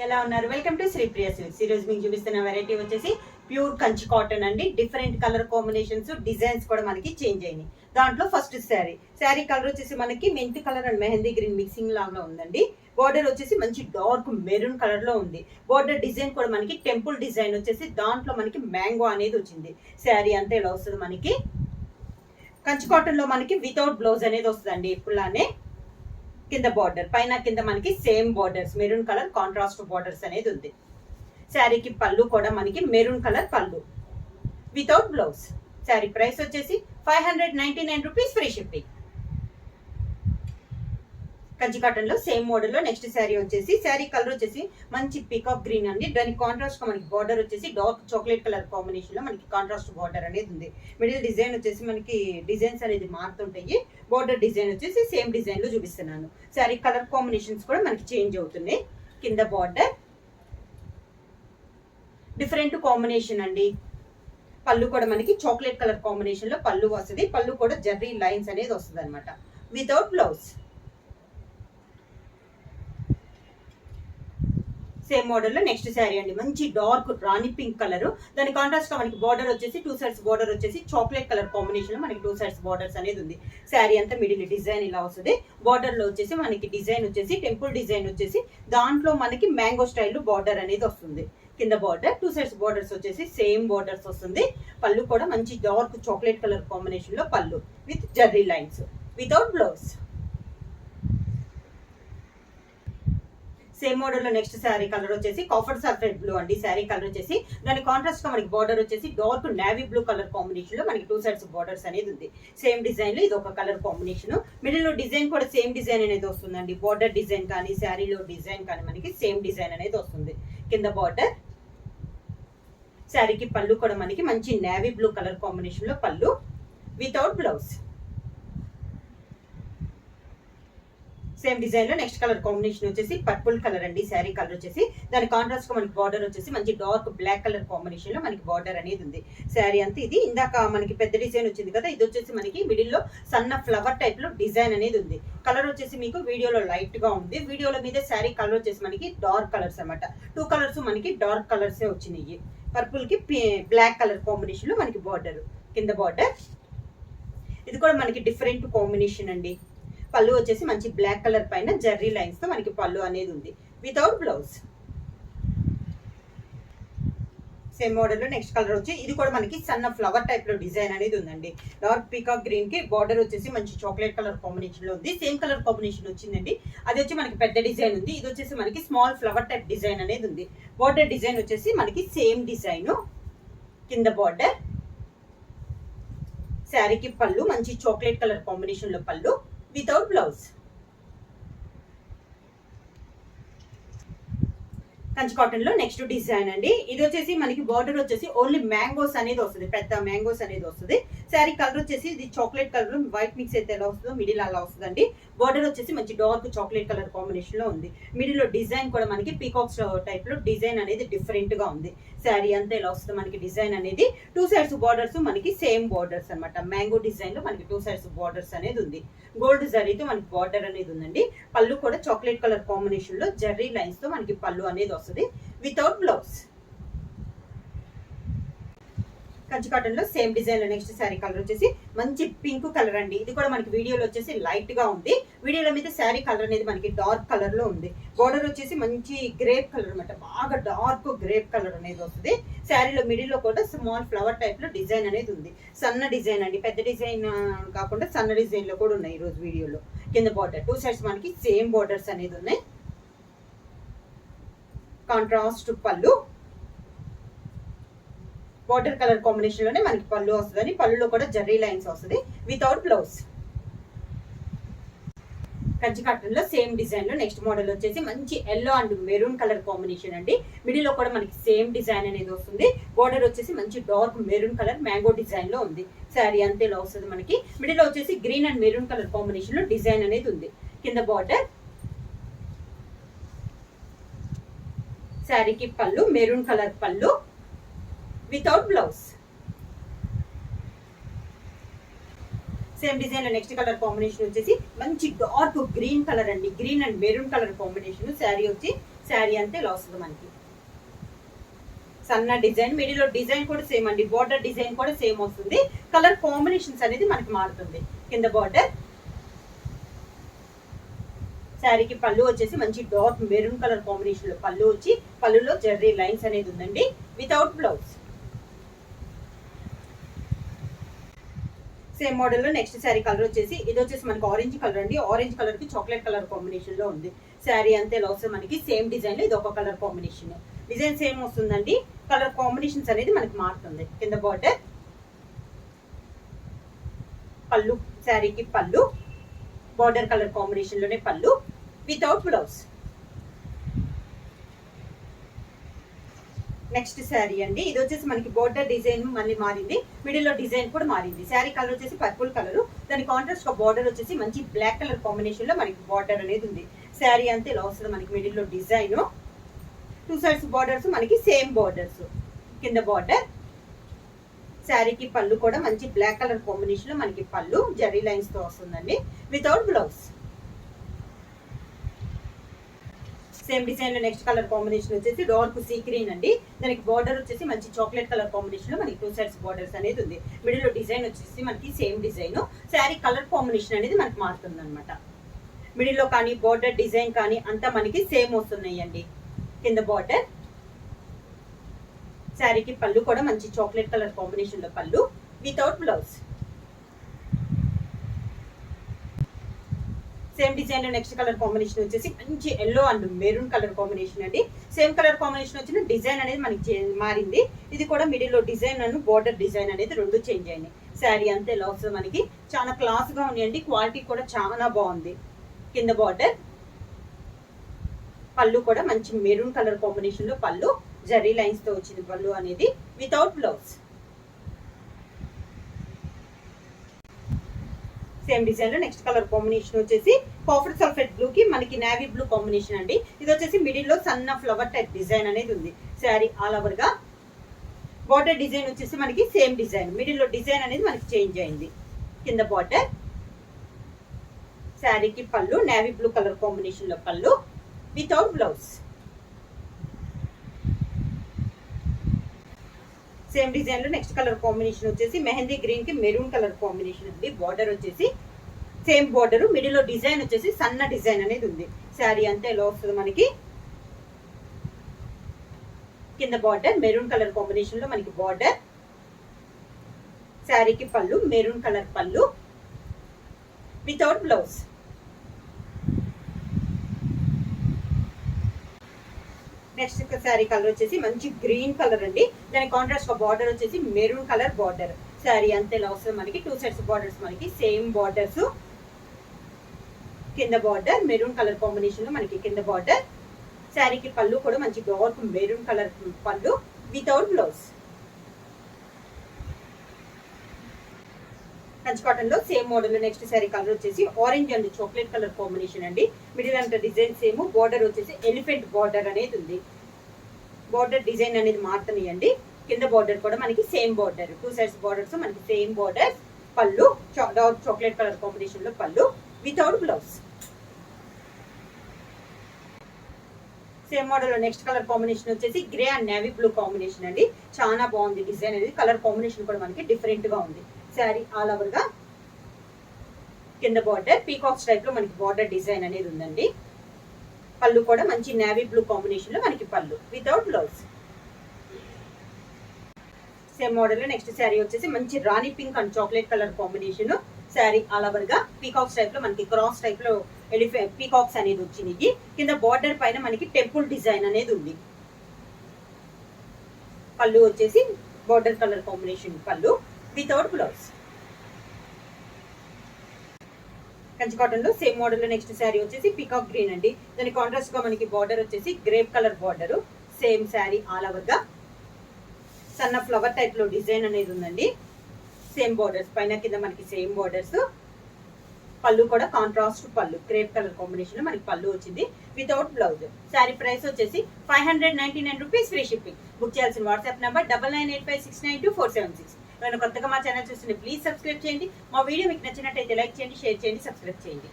ఎలా ఉన్నారు? Welcome to Sri Priya silks. ఈ రోజు మీకు చూపిస్తున్న వెరైటీ వచ్చేసి ప్యూర్ కంచి కాటన్ అండి. డిఫరెంట్ కలర్ కాంబినేషన్స్, డిజైన్స్ కూడా మనకి చేంజ్ అయినాయి. దాంట్లో ఫస్ట్ శారీ కలర్ వచ్చేసి మనకి mint colour and mehndi green mixing లాగా ఉందండి. బోర్డర్ వచ్చేసి మంచి డార్క్ మెరూన్ కలర్ లో ఉంది. బోర్డర్ డిజైన్ కూడా మనకి టెంపుల్ డిజైన్ వచ్చేసి దాంట్లో మనకి మ్యాంగో అనేది వచ్చింది. శారీ అంతా ఇలా వస్తుంది. మనకి కంచి కాటన్ లో మనకి వితౌట్ బ్లౌజ్ అనేది వస్తుందండి. ఇప్పుడులానే కింద బార్డర్ పైన కింద మనకి same borders maroon colour contrast borders అనేది ఉంది. శారీకి పళ్ళు కూడా మనకి మెరూన్ కలర్ పళ్ళు వితౌట్ బ్లౌజ్. శారీ ప్రైస్ వచ్చేసి 599 rupees, free shipping. Kanchi cotton లో సేమ్ మోడల్ లో నెక్స్ట్ శారీ వచ్చేసి శారీ కలర్ వచ్చేసి మంచి పీకాక్ గ్రీన్ అండి. దానికి కాంట్రాస్ట్ గా మనకి బార్డర్ వచ్చేసి డార్క్ చాక్లెట్ కలర్ కాంబినేషన్ లో మనకి కాంట్రాస్ట్ బార్డర్ అనేది ఉంది. మిడిల్ డిజైన్ వచ్చేసి మనకి డిజైన్స్ అనేది మారుతుంటాయి. బార్డర్ డిజైన్ వచ్చేసి సేమ్ డిజైన్ లో చూపిస్తున్నాను. శారీ కలర్ కాంబినేషన్స్ కూడా మనకి చేంజ్ అవుతున్నాయి. కింద బార్డర్ డిఫరెంట్ కాంబినేషన్ అండి. పళ్ళు కూడా మనకి చాక్లెట్ కలర్ కాంబినేషన్ లో పళ్ళు వస్తుంది. పళ్ళు కూడా జర్రీ లైన్స్ అనేది వస్తుంది అనమాట, వితౌట్ బ్లౌజ్. సేమ్ మోడల్ లో నెక్స్ట్ శారీ అండి. మంచి డార్క్ రాణి పింక్ కలర్. దాని కాంట్రాస్ట్ గా మనకి బార్డర్ వచ్చేసి 2 సైడ్స్ బార్డర్ వచ్చేసి చాక్లెట్ కలర్ కాంబినేషన్ లో మనకి 2 సైడ్స్ బార్డర్స్ అనేది ఉంది. శారీ అంతా మిడిల్ డిజైన్ ఇలా వస్తుంది. బార్డర్ లో వచ్చేసి మనకి డిజైన్ వచ్చేసి టెంపుల్ డిజైన్ వచ్చేసి దాంట్లో మనకి మ్యాంగో స్టైల్ బార్డర్ అనేది వస్తుంది. కింద బార్డర్ 2 సైడ్స్ బార్డర్స్ వచ్చేసి సేమ్ బార్డర్స్ వస్తుంది. పళ్ళు కూడా మంచి డార్క్ చాక్లెట్ కలర్ కాంబినేషన్ లో పళ్ళు విత్ zari lines, without blouse. Same model లో నెక్స్ట్ శారీ కలర్ వచ్చేసి కాఫర్ సల్ఫేట్ బ్లూ అండి. శారీ కలర్ వచ్చేసి దాని కాంట్రాస్ట్ గా మనకి బార్డర్ వచ్చేసి dark navy blue colour combination లో మనకి 2 సైడ్స్ బార్డర్స్ అనేది ఉంది. సేమ్ డిజైన్ లో ఇది ఒక కలర్ కాంబినేషన్. మిడిల్ లో డిజైన్ కూడా సేమ్ డిజైన్ అనేది వస్తుందండి. బార్డర్ డిజైన్ కానీ శారీలో డిజైన్ కానీ మనకి సేమ్ డిజైన్ అనేది వస్తుంది. కింద బార్డర్. శారీకి పళ్ళు కూడా మనకి మంచి నేవీ బ్లూ కలర్ కాంబినేషన్ లో పళ్ళు వితౌట్ బ్లౌజ్. సేమ్ డిజైన్ లో నెక్స్ట్ కలర్ కాంబినేషన్ వచ్చేసి పర్పుల్ కలర్ అండి. శారీ కలర్ వచ్చేసి దాని కాంట్రాస్ట్ గా మనకి బార్డర్ వచ్చేసి మంచి డార్క్ బ్లాక్ కలర్ కాంబినేషన్ లో మనకి బార్డర్ అనేది ఉంది. శారీ అంతా ఇది ఇందాక మనకి పెద్ద డిజైన్ వచ్చింది కదా, ఇది వచ్చేసి మనకి మిడిల్ లో సన్న ఫ్లవర్ టైప్ లో డిజైన్ అనేది ఉంది. కలర్ వచ్చేసి మీకు వీడియోలో లైట్ గా ఉంది. వీడియోలో మీద శారీ కలర్ వచ్చేసి మనకి డార్క్ కలర్స్ అనమాట. 2 కలర్స్ మనకి డార్క్ కలర్స్ వచ్చినాయి. పర్పుల్ కి బ్లాక్ కలర్ కాంబినేషన్ లో మనకి బార్డర్. కింద బార్డర్ ఇది కూడా మనకి డిఫరెంట్ కాంబినేషన్ అండి. పళ్ళు వచ్చేసి మంచి బ్లాక్ కలర్ పైన జర్రీ లైన్స్ తో మనకి పళ్ళు అనేది ఉంది, వితౌట్ బ్లౌజ్. సేమ్ మోడల్ లో నెక్స్ట్ కలర్ వచ్చి ఇది కూడా మనకి సన్న ఫ్లవర్ టైప్ లో డిజైన్ అనేది ఉందండి. డార్క్ పీకాక్ గ్రీన్ కి బార్డర్ వచ్చేసి మంచి చాక్లెట్ కలర్ కాంబినేషన్ లో ఉంది. సేమ్ కలర్ కాంబినేషన్ వచ్చిందండి. అది వచ్చి మనకి పెద్ద డిజైన్ ఉంది. ఇది వచ్చేసి మనకి స్మాల్ ఫ్లవర్ టైప్ డిజైన్ అనేది ఉంది. బార్డర్ డిజైన్ వచ్చేసి మనకి సేమ్ డిజైన్. కింద బార్డర్. శారీకి పళ్ళు మంచి చాక్లెట్ కలర్ కాంబినేషన్ లో పళ్ళు వితౌట్ బ్లౌజ్. కంచి కాటన్ లో నెక్స్ట్ డిజైన్ అండి. ఇది వచ్చేసి మనకి బార్డర్ వచ్చేసి ఓన్లీ మ్యాంగోస్ అనేది వస్తుంది, పెద్ద మ్యాంగోస్ అనేది వస్తుంది. శారీ కలర్ వచ్చేసి ఇది చాక్లెట్ కలర్ వైట్ మిక్స్ అయితే ఎలా వస్తుందో మిడిల్ అలా వస్తుందండి. బార్డర్ వచ్చేసి మంచి డార్క్ చాక్లెట్ కలర్ కాంబినేషన్ లో ఉంది. మిడిల్ లో డిజైన్ కూడా మనకి పీకాక్స్ టైప్ లో డిజైన్ అనేది డిఫరెంట్ గా ఉంది. శారీ అంతా ఎలా వస్తుంది మనకి డిజైన్ అనేది 2 సైడ్స్ బార్డర్స్ మనకి సేమ్ బార్డర్స్ అనమాట. మ్యాంగో డిజైన్ లో మనకి 2 సైడ్స్ బార్డర్స్ అనేది ఉంది. గోల్డ్ జరీతో మనకి బార్డర్ అనేది ఉందండి. పళ్ళు కూడా చాక్లెట్ కలర్ కాంబినేషన్ లో జర్రీ లైన్స్ తో మనకి పళ్ళు అనేది వస్తుంది, వితౌట్ బ్లౌజ్. కంచి కాటన్ లో సేమ్ డిజైన్ లో నెక్స్ట్ శారీ కలర్ వచ్చేసి మంచి పింక్ కలర్ అండి. ఇది కూడా మనకి వీడియోలో వచ్చేసి లైట్ గా ఉంది. వీడియోలో మీద శారీ కలర్ అనేది మనకి డార్క్ కలర్ లో ఉంది. బార్డర్ వచ్చేసి మంచి గ్రేప్ కలర్ అనమాట, బాగా డార్క్ గ్రేప్ కలర్ అనేది వస్తుంది. శారీలో మిడిల్ లో కూడా స్మాల్ ఫ్లవర్ టైప్ లో డిజైన్ అనేది ఉంది. సన్న డిజైన్ అండి, పెద్ద డిజైన్ కాకుండా సన్న డిజైన్ లో కూడా ఉన్నాయి ఈ రోజు వీడియోలో. కింద బార్డర్ 2 సైడ్స్ మనకి సేమ్ బార్డర్స్ అనేది ఉన్నాయి. కాంట్రాస్ట్ పళ్ళు. వాటర్ కలర్ కాంబినేషన్ లోనే మనకి పళ్ళు వస్తుంది. పళ్ళులో కూడా జర్రీ లైన్స్ వస్తుంది, వితౌట్ బ్లౌజ్. కంచి కాటన్ లో సేమ్ డిజైన్ లో నెక్స్ట్ మోడల్ వచ్చేసి మంచి yellow and maroon colour combination అండి. మిడిల్ లో కూడా మనకి సేమ్ డిజైన్ అనేది వస్తుంది. బార్డర్ వచ్చేసి మంచి dark maroon colour mango design లో ఉంది. శారీ అంతే ఇలా వస్తుంది మనకి. మిడిల్ లో వచ్చేసి green and maroon colour combination లో డిజైన్ అనేది ఉంది. కింద బార్డర్. శారీకి పళ్ళు మెరూన్ కలర్ పళ్ళు వితౌట్ బ్లౌజ్. సేమ్ డిజైన్ లో నెక్స్ట్ కలర్ కాంబినేషన్ వచ్చేసి మంచి డార్క్ గ్రీన్ కలర్ అండి. Green and maroon colour combination. Sari వచ్చి శారీ అంతే ఇలా వస్తుంది మనకి. సన్న డిజైన్, మిడిల్లో డిజైన్ కూడా సేమ్ అండి, బార్డర్ డిజైన్ కూడా సేమ్ వస్తుంది. కలర్ కాంబినేషన్స్ అనేది మనకి మారుతుంది. కింద బార్డర్, శారీకి పళ్ళు వచ్చేసి మంచి డార్క్ మెరూన్ కలర్ కాంబినేషన్ లో పళ్ళు వచ్చి, పళ్ళులో జర్రీ లైన్స్ అనేది ఉందండి వితౌట్ బ్లౌజ్. సేమ్ మోడల్ లో నెక్స్ట్ శారీ కలర్ వచ్చేసి ఇది వచ్చేసి మనకి ఆరెంజ్ కలర్ అండి. ఆరెంజ్ కలర్ కి చాక్లెట్ కలర్ కాంబినేషన్ లో ఉంది. శారీ అంతే ఇలా వస్తుంది మనకి. సేమ్ డిజైన్ లో ఇది ఒక కలర్ కాంబినేషన్, డిజైన్ సేమ్ వస్తుందండి, కలర్ కాంబినేషన్స్ అనేది మనకి మారుతుంది. కింద బార్డర్, పళ్ళు, శారీకి పళ్ళు బార్డర్ కలర్ కాంబినేషన్ లోనే పళ్ళు వితౌట్ బ్లౌజ్. నెక్స్ట్ శారీ అండి, ఇది వచ్చేసి మనకి బోర్డర్ డిజైన్ మళ్ళీ మారింది, మిడిల్ లో డిజైన్ కూడా మారింది. శారీ కలర్ వచ్చేసి పర్పుల్ కలర్, దాని కాంట్రాస్ట్ బార్డర్ వచ్చేసి మంచి బ్లాక్ కలర్ కాంబినేషన్ లో మనకి బార్డర్ అనేది ఉంది. శారీ అంతే ఇలా వస్తుంది మనకి. మిడిల్ లో డిజైన్, టూ సైడ్స్ బార్డర్స్ మనకి సేమ్ బార్డర్స్. కింద బార్డర్, శారీకి పళ్ళు కూడా మంచి బ్లాక్ కలర్ కాంబినేషన్ లో మనకి పళ్ళు జరీ లైన్స్ తో వస్తుందండి వితౌట్ బ్లౌజ్. సేమ్ డిజైన్ లో నెక్స్ట్ కలర్ కాంబినేషన్ వచ్చేసి డార్క్ సీ గ్రీన్ అండి. దానికి బార్డర్ వచ్చేసి మంచి చాక్లెట్ కలర్ కాంబినేషన్ లో మనకి టూ సైడ్స్ బార్డర్స్ అనేది ఉంది. మిడిల్ లో డిజైన్ వచ్చేసి మనకి same design, sari colour combination అనేది మనకి మారుతుంది అనమాట. మిడిల్ లో కానీ బార్డర్ డిజైన్ కానీ అంతా మనకి సేమ్ వస్తున్నాయి అండి. కింద బార్డర్, శారీకి పళ్ళు కూడా మంచి చాక్లెట్ కలర్ కాంబినేషన్ లో పళ్ళు వితౌట్ బ్లౌజ్. సేమ్ డిజైన్ లో నెక్స్ట్ కలర్ కాంబినేషన్ వచ్చేసి మంచి yellow and maroon colour combination అండి. సేమ్ కలర్ కాంబినేషన్ వచ్చిన డిజైన్ అనేది మనకి మారింది. ఇది కూడా మిడిల్ లో డిజైన్ అండ్ బోర్డర్ డిజైన్ అనేది రెండు చేంజ్ అయినాయి. శారీ అంతే ఎలా వస్తుంది మనకి. చాలా క్లాస్ గా ఉన్నాయండి, క్వాలిటీ కూడా చాలా బాగుంది. కింద బార్డర్, పళ్ళు కూడా మంచి మెరూన్ కలర్ కాంబినేషన్ లో పళ్ళు జరీ లైన్స్ తో వచ్చింది పళ్ళు అనేది వితౌట్ బ్లౌజ్. సేమ్ డిజైన్ లో నెక్స్ట్ కలర్ కాంబినేషన్ వచ్చేసి కాఫర్ సల్ఫేట్ బ్లూ కి మనకి నేవీ బ్లూ కాంబినేషన్ అండి. ఇది వచ్చేసి మిడిల్ లో సన్న ఫ్లవర్ టైప్ డిజైన్ అనేది ఉంది. శారీ ఆల్ ఓవర్ గా బార్డర్ డిజైన్ వచ్చేసి మనకి సేమ్ డిజైన్, మిడిల్ లో డిజైన్ అనేది మనకి చేంజ్ అయింది. కింద బార్డర్, శారీకి పళ్ళు నేవీ బ్లూ కలర్ కాంబినేషన్ లో పళ్ళు వితౌట్ బ్లౌజ్. సేమ్ డిజైన్ లో నెక్స్ట్ కలర్ కాంబినేషన్ వచ్చేసి మెహందీ గ్రీన్ కి మెరూన్ కలర్ కాంబినేషన్ ఉంది. బార్డర్ వచ్చేసి సేమ్ బార్డర్, మిడిల్ లో డిజైన్ వచ్చేసి సన్న డిజైన్ అనేది ఉంది. శారీ అంతా ఎలా వస్తుంది మనకి. కింద బార్డర్ మెరూన్ కలర్ కాంబినేషన్ లో మనకి బార్డర్, శారీకి పళ్ళు మెరూన్ కలర్ పళ్ళు without blouse. Next sari colour వచ్చేసి మంచి గ్రీన్ కలర్ అండి. దాని కాంట్రాస్ట్ బార్డర్ వచ్చేసి మెరూన్ కలర్ బార్డర్. శారీ అంతే ఇలా వస్తుంది మనకి. టూ సైడ్స్ బార్డర్స్ మనకి సేమ్ బార్డర్స్. కింద బార్డర్ మెరూన్ కలర్ కాంబినేషన్ లో మనకి కింద బార్డర్, శారీకి పళ్ళు కూడా మంచి డార్క్ మెరూన్ కలర్ పళ్ళు వితౌట్ బ్లౌజ్. కంచి కాటన్ లో same model next sari colour వచ్చేసి orange and chocolate colour combination అండి. మిడిల్ అంత డిజైన్ సేమ్, బార్డర్ వచ్చేసి ఎలిఫెంట్ బార్డర్ అనేది ఉంది. బార్డర్ డిజైన్ అనేది మారుతున్నాయండి. కింద బార్డర్ కూడా మనకి same border, two sides borders మనకి సేమ్ బార్డర్. పళ్ళు డార్క్ చాక్లెట్ కలర్ కాంబినేషన్ లో పళ్ళు వితౌట్ బ్లౌజ్. సేమ్ మోడల్ లో నెక్స్ట్ కలర్ కాంబినేషన్ వచ్చేసి grey and navy blue combination అండి. చాలా బాగుంది డిజైన్ అనేది. కలర్ కాంబినేషన్ కూడా మనకి డిఫరెంట్ గా ఉంది. శారీ ఆల్ ఓవర్ గా కింద బార్డర్ పీకాక్స్ టైప్ లో మనకి బార్డర్ డిజైన్ అనేది ఉందండి. పళ్ళు కూడా మంచి నేవీ బ్లూ కాంబినేషన్ లో మనకి పళ్ళు వితౌట్ బ్లౌజ్. సేమ్ మోడల్ లో నెక్స్ట్ శారీ వచ్చేసి మంచి రాణి pink and chocolate colour combination. Sari all over గా పీకాక్స్ టైప్ లో మనకి క్రాస్ టైప్ లో పీకాక్స్ అనేది వచ్చింది. కింద బార్డర్ పైన మనకి టెంపుల్ డిజైన్ అనేది ఉంది. పళ్ళు వచ్చేసి బార్డర్ కలర్ కాంబినేషన్ పళ్ళు వితౌట్ బ్లౌజ్. కంచి కాటన్ లో సేమ్ మోడల్ లో నెక్స్ట్ శారీ వచ్చేసి పీకాక్ గ్రీన్ అండి. దాని కాంట్రాస్ట్ గా మనకి బార్డర్ వచ్చేసి grape colour border. Same sari all over గా సన్న ఫ్లవర్ టైప్ లో డిజైన్ అనేది ఉందండి. సేమ్ బార్డర్స్ పైన కింద మనకి సేమ్ బార్డర్స్. పళ్ళు కూడా కాంట్రాస్ట్ పళ్ళు క్రేప్ కలర్ కాంబినేషన్ లో మనకి పళ్ళు వచ్చింది వితౌట్ బ్లౌజ్. శారీ ప్రైస్ వచ్చేసి 599 రూపీస్, ఫ్రీ షిప్పింగ్. బుక్ చేయాల్సిన వాట్సాప్ నంబర్ 9985692476. నేను కొత్తగా మా ఛానల్ చూస్తుంటే ప్లీజ్ సబ్స్క్రైబ్ చేయండి. మా వీడియో మీకు నచ్చినట్టయితే లైక్ చేయండి, షేర్ చేయండి, సబ్స్క్రైబ్ చేయండి.